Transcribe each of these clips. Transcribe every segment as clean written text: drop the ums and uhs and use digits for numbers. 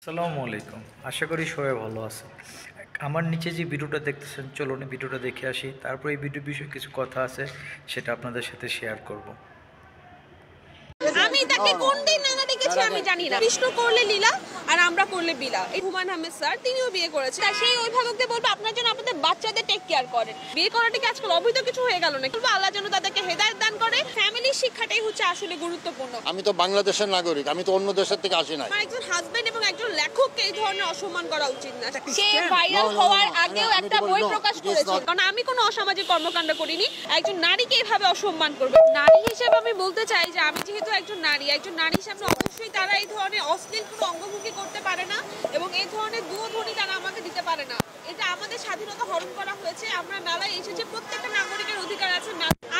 আসসালামু আলাইকুম। আশা করি সবাই ভালো আছেন। আমার নিচে যে ভিডিওটা দেখতেছেন, চলুন এই ভিডিওটা দেখে আসি। তারপর এই ভিডিওর বিষয়ে কিছু কথা আছে, সেটা আপনাদের সাথে শেয়ার করব। আমি তাকে কোন দিন নানা ডেকেছি আমি জানি না। কৃষ্ণ করলে লীলা আর আমরা করলে বিলা। এই হুমায়ুন আহমেদ স্যার তিনিও বিয়ে করেছেন। তা সেই অভিভাবকদের বলবো আপনারা যেন আপনাদের বাচ্চাদের টেক কেয়ার করেন। বিয়ে করাটা কি আজকাল অবৈধ কিছু হয়ে গেল না? বলবো আল্লাহ যেন তাদেরকে হেদায়েত দান করে। ফ্যামিলির শিক্ষাটাই হচ্ছে আসলে গুরুত্বপূর্ণ। আমি তো বাংলাদেশের নাগরিক, আমি তো অন্য দেশের থেকে আসি নাই। আমার একজন হাজবেন্ড এবং একজন লেখককে এই ধরনের অসম্মান করা উচিত না। সে ভাইরাল হওয়ার আগেও একটা বই প্রকাশ করেছে। কারণ আমি কোনো অসামাজিক কর্মকাণ্ড করিনি। একজন নারীকে এইভাবে অসম্মান করবে। নারী হিসেবে আমি বলতে চাই যে আমি যেহেতু একজন নারী হিসেবে অবশ্যই তারা এই ধরনের অশ্লীল কোনো অঙ্গভঙ্গি করতে পারে না এবং এই ধরনের দুধ্বনি তারা আমাকে দিতে পারে না। এটা আমাদের স্বাধীনতা হরণ করা হয়েছে। আমরা মেলায় এসেছি, প্রত্যেকটা নাগরিকের অধিকার আছে।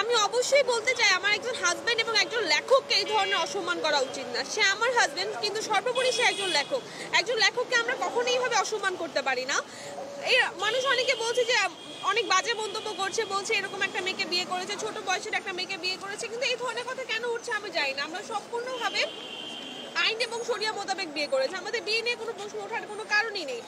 আমি অবশ্যই বলতে চাই আমার একজন হাজবেন্ড এবং একজন লেখককে এই ধরনের অসম্মান করা উচিত না। সে আমার হাজবেন্ড, কিন্তু সর্বোপরি সে একজন লেখক। একজন লেখককে আমরা কখনোই এইভাবে অসম্মান করতে পারি না। এই মানুষ অনেকে বলছে যে অনেক বাজে মন্তব্য করছে, বলছে এরকম একটা মেয়েকে বিয়ে করেছে, ছোট বয়সের একটা মেয়েকে বিয়ে করেছে, কিন্তু এই ধরনের কথা কেন উঠছে আমি জানি না। আমরা সম্পূর্ণভাবে আইন এবং শরিয়া মোতাবেক বিয়ে করেছে। আমাদের বিয়ে নিয়ে কোনো প্রশ্ন ওঠার কোনো কারণই নেই।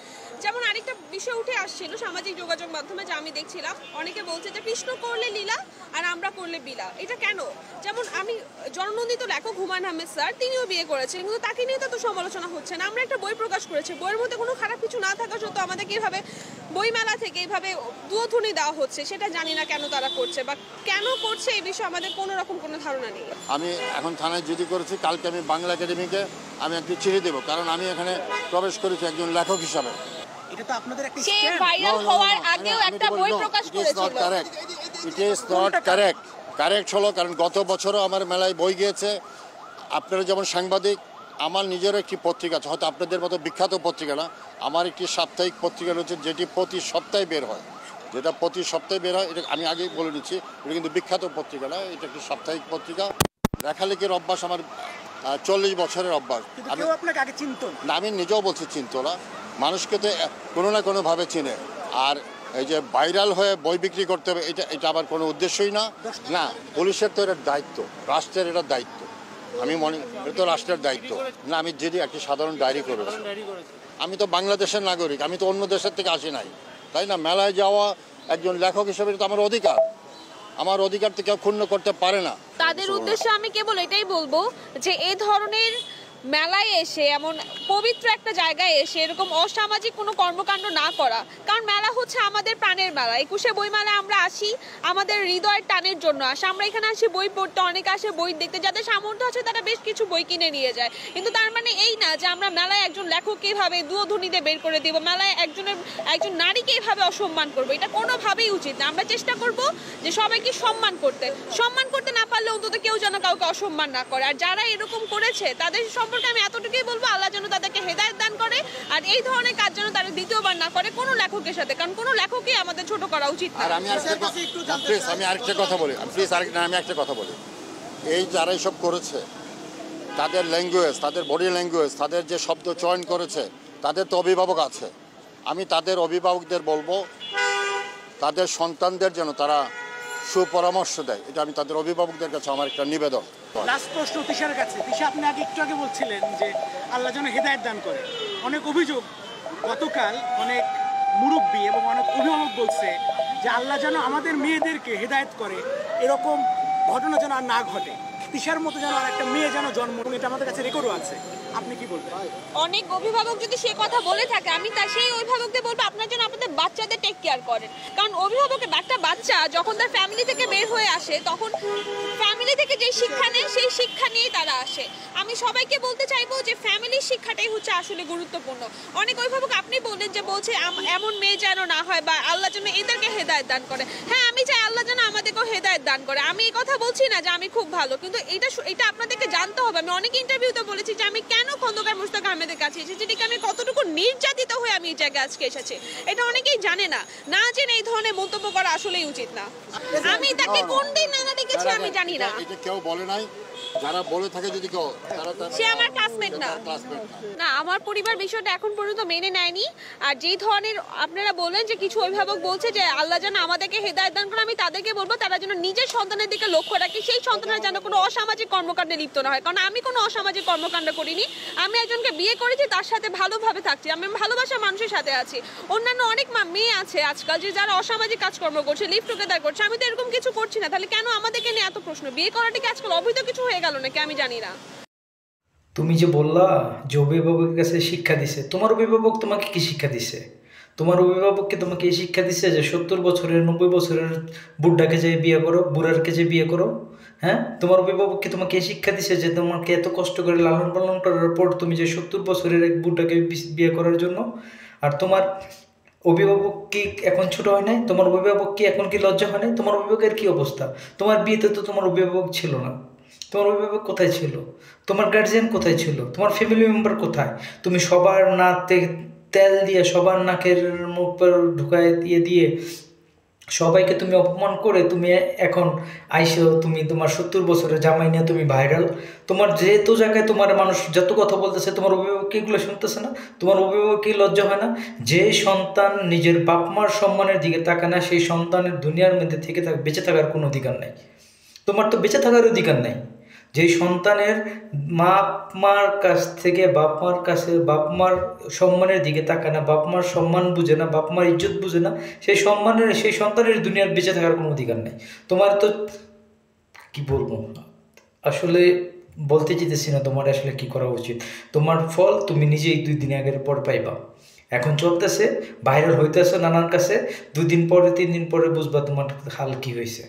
যেমন আরেকটা বিষয় উঠে আসছিল সামাজিক যোগাযোগ মাধ্যমে, যা আমি দেখছিলাম, অনেকে বলছে যে কৃষ্ণ করলে লীলা আর আমরা করলে বিলা। এটা কেন? যেমন আমি জননন্দিত লেখক হুমায়ুন আহমেদ স্যার তিনিও বিয়ে করেছেন, কিন্তু তাকে নিয়ে তো সমালোচনা হচ্ছে না। আমরা একটা বই প্রকাশ করেছি, বইয়ের মধ্যে কোনো খারাপ কিছু না থাকা সত্ত্বেও আমাদেরকে এইভাবে বইমেলা থেকে এইভাবে দুধ্বনি দেওয়া হচ্ছে। সেটা জানি না কেন তারা করছে বা কেন করছে, এই বিষয়ে আমাদের কোনো রকম কোনো ধারণা নেই। আমি এখন থানায় জিডি করেছি, কালকে আমি বাংলা একাডেমিকে আমি একটু চিঠি দেবো, কারণ আমি এখানে প্রবেশ করেছি একজন লেখক হিসাবে। এটা তো আপনাদের একটা সে ভাইরাল হওয়ার আগেও একটা বই প্রকাশ করেছিল। It is not correct. Correct হলো, কারণ গত বছরও আমার মেলায় বই গিয়েছে। আপনারা যেমন সাংবাদিক, আমার নিজেরও একটি পত্রিকা আছে, হয়তো আপনাদের মতো বিখ্যাত পত্রিকা না। আমার একটি সাপ্তাহিক পত্রিকা রয়েছে, যেটি প্রতি সপ্তাহে বের হয়। যেটা প্রতি সপ্তাহে বের হয়, এটা আমি আগেই বলে দিচ্ছি, এটা কিন্তু বিখ্যাত পত্রিকা না, এটা একটি সাপ্তাহিক পত্রিকা। লেখালেখির অভ্যাস আমার 40 বছরের অভ্যাস। আপনাকে আগে চিনতো না, আমি নিজেও বলছি চিনতো না। মানুষকে তো কোনো না কোনোভাবে চিনে। আর এই যে ভাইরাল হয়ে বই বিক্রি করতে হবে, এটা আবার কোনো উদ্দেশ্যই না। না, পুলিশের তো এটা দায়িত্ব, রাষ্ট্রের এটা দায়িত্ব। আমি মনে, এটা তো রাষ্ট্রের দায়িত্ব না। আমি যদি একটি সাধারণ ডায়েরি করেছি, আমি তো বাংলাদেশের নাগরিক, আমি তো অন্য দেশের থেকে আসি নাই, তাই না? মেলায় যাওয়া একজন লেখক হিসেবে তো আমার অধিকার। আমার অধিকার তো কেউ ক্ষুণ্ণ করতে পারে না। তাদের উদ্দেশ্যে আমি কেবল এটাই বলবো যে এই ধরনের মেলায় এসে, এমন পবিত্র একটা জায়গায় এসে এরকম অসামাজিক কোনো কর্মকাণ্ড না করা। কারণ মেলা হচ্ছে আমাদের প্রাণের মেলা। 21শে বই মেলায় আমরা আসি আমাদের হৃদয়ের টানের জন্য আসি। আমরা এখানে আসি বই পড়তে, অনেকে আসে বই দেখতে। যাদের সামর্থ্য আছে তারা বেশ কিছু বই কিনে নিয়ে যায়, কিন্তু তার মানে এই না যে আমরা মেলায় একজন লেখককে এইভাবে দুধ্বনিতে বের করে দিব, মেলায় একজন নারীকে এইভাবে অসম্মান করবো। এটা কোনোভাবেই উচিত না। আমরা চেষ্টা করব যে সবাইকে সম্মান করতে না পারলে অন্তত কেউ যেন কাউকে অসম্মান না করে। আর যারা এরকম করেছে তাদের সম্পর্কে আমি এতটুকুই বলবো, আল্লাহ যেন তাদেরকে হেদায়েত দান করে আর এই ধরনের কাজ যেন তারা দ্বিতীয়বার না করে কোনো লেখকের সাথে। কারণ কোনো লেখকই আমাদের ছোট করা উচিত না। আর আমি আরেকটা কথা বলি, আমি একটা কথা বলি। এই যারা এইসব করেছে, তাদের ল্যাঙ্গুয়েজ, তাদের বডি ল্যাঙ্গুয়েজ, তাদের যে শব্দ চয়ন করেছে, তাদের তো অভিভাবক আছে। আমি তাদের অভিভাবকদের বলবো, তাদের সন্তানদের যেন তারা সুপরামর্শ দেয়। এটা আমি তাদের অভিভাবকদের কাছে আমার একটা নিবেদন। লাস্ট প্রশ্ন তিশার কাছে। তিশা, আপনি একটু আগে বলছিলেন যে আল্লাহ যেন হেদায়েত দান করে। অনেক অভিযোগ, গতকাল অনেক মুরব্বী এবং অনেক অভিভাবক বলছে যে আল্লাহ যেন আমাদের মেয়েদেরকে হেদায়েত করে, এরকম ঘটনা যেন আর না ঘটে। তিশার মতো যেন আর একটা মেয়ে যেন জন্ম, এটা আমাদের কাছে রেকর্ডও আছে। আপনি কি বলবেন? অনেক অভিভাবক যদি সে কথা বলে থাকে, আমি সেই অভিভাবকদের বলবো আপনারা যেন আপনাদের বাচ্চাদের টেক কেয়ার করেন। কারণ অভিভাবকের একটা বাচ্চা যখন তার ফ্যামিলি থেকে বের হয়ে আসে, তখন ফ্যামিলি থেকে যে শিক্ষা নেয় সেই শিক্ষা নিয়েই তারা আসে। আমি সবাইকে বলতে চাইবো যে ফ্যামিলির শিক্ষাটাই হচ্ছে আসলে গুরুত্বপূর্ণ। অনেক অভিভাবক আপনি বললেন যে বলছে এমন মেয়ে যেন না হয় বা আল্লাহ যেন এদেরকে হেদায়েত দান করে। হ্যাঁ, আমি চাই আল্লাহ যেন আমাদেরকেও হেদায়েত দান করে। আমি এই কথা বলছি না যে আমি খুব ভালো, কিন্তু এটা আপনাদেরকে জানতে হবে। আমি অনেক ইন্টারভিউতে বলেছি যে আমি কেন খন্দকার মুশতাক আহমেদের কাছে এসেছি, যেটিকে আমি কতটুকু নির্যাতিত হয়ে আমি এই জায়গায় আজকে এসেছি। এটা অনেকেই জানে না। না জেনে এই ধরনের মন্তব্য করা আসলেই উচিত না। আমি তাকে কোন দিন নানা ডেকেছি আমি জানি না। এটা কেউ বলে নাই। যারা বলে থাকে যদি কেউ তারা সে আমার ক্লাসমেট না। ক্লাসমেট না, আমার পরিবার বিষয়টা এখন পর্যন্ত মেনে নেয়নি। আর যেই ধরনের আপনারা বললেন যে কিছু অভিভাবক বলছে যে আল্লাহ যেন আমাদেরকে হেদায়েত দান করে, আমি তাদেরকে বলবো তারা যেন নিজের সন্তানের দিকে লক্ষ্য রাখে, সেই সন্তানের যেন কোনো অসামাজিক কর্মকাণ্ডে লিপ্ত না হয়। কারণ আমি কোনো অসামাজিক কর্মকাণ্ড করিনি। আমি একজনকে বিয়ে করেছি, তার সাথে ভালোভাবে থাকছি, আমি ভালোবাসার মানুষের সাথে আছি। অন্যান্য অনেক মেয়ে আছে আজকাল যে যারা অসামাজিক কাজকর্ম করছে, লিভ টুগেদার করছে। আমি তো এরকম কিছু করছি না, তাহলে কেন আমাদেরকে নিয়ে এত প্রশ্ন? বিয়ে করাটা কি আজকাল অবৈধ কিছু হয়ে গেল নাকি? আমি জানি না। তুমি যে বললা যে অভিভাবকের কাছে শিক্ষা দিছে, তোমার অভিভাবক তোমাকে কি শিক্ষা দিছে? তোমার অভিভাবককে তোমাকে এই শিক্ষা দিচ্ছে যে 70 বছরের 90 বছরের বুড়াকে যে বিয়ে করো, বুড়ারকে যে বিয়ে করো? হ্যাঁ, তোমার অভিভাবক কি তোমাকে এই শিক্ষা দিচ্ছে যে তোমাকে এত কষ্ট করে লালন পালন করার পর তুমি যে 70 বছরের এক বুড়াকে বিয়ে করার জন্য? আর তোমার অভিভাবক কি এখন ছোট হয় নাই? তোমার অভিভাবক কি এখন কি লজ্জা হয় নাই? তোমার অভিভাবকের কি অবস্থা? তোমার বিয়েতে তো তোমার অভিভাবক ছিল না। তোমার অভিভাবক কোথায় ছিল? তোমার গার্জিয়ান কোথায় ছিল? তোমার ফ্যামিলি মেম্বার কোথায়? তুমি সবার নাকে তেল দিয়ে, সবার নাকের মুখ পর ঢুকায় দিয়ে সবাইকে তুমি অপমান করে তুমি এখন আইসো, তুমি তোমার 70 বছরের জামাই নিয়ে তুমি ভাইরাল। তোমার যেহেতু জায়গায় তোমার মানুষ যত কথা বলতেছে, তোমার অভিভাবক এগুলো শুনতেছে না? তোমার অভিভাবক কি লজ্জা হয় না? যে সন্তান নিজের বাপ মার সম্মানের দিকে তাকায় না, সেই সন্তানের দুনিয়ার মধ্যে থেকে বেঁচে থাকার কোনো অধিকার নাই। তোমার তো বেঁচে থাকার অধিকার নাই। যেই সন্তানের বাপ মার কাছ থেকে বাপ মার কাছে বাপ মার সম্মানের দিকে তাকায় না, বাপ মার সম্মান বুঝে না, বাপ মার ইজ্জত বুঝে না, সেই সন্তানের দুনিয়ার বেঁচে থাকার কোনো অধিকার নেই। তোমার তো কি বলবো, আসলে বলতে চাইতেছি না তোমার আসলে কি করা উচিত। তোমার ফল তুমি নিজেই 2 দিন আগের পর পাইবা। এখন চলতেছে, ভাইরাল হইতেছে নানার কাছে, 2 দিন পরে 3 দিন পরে বুঝবা তোমার হাল কি হয়েছে।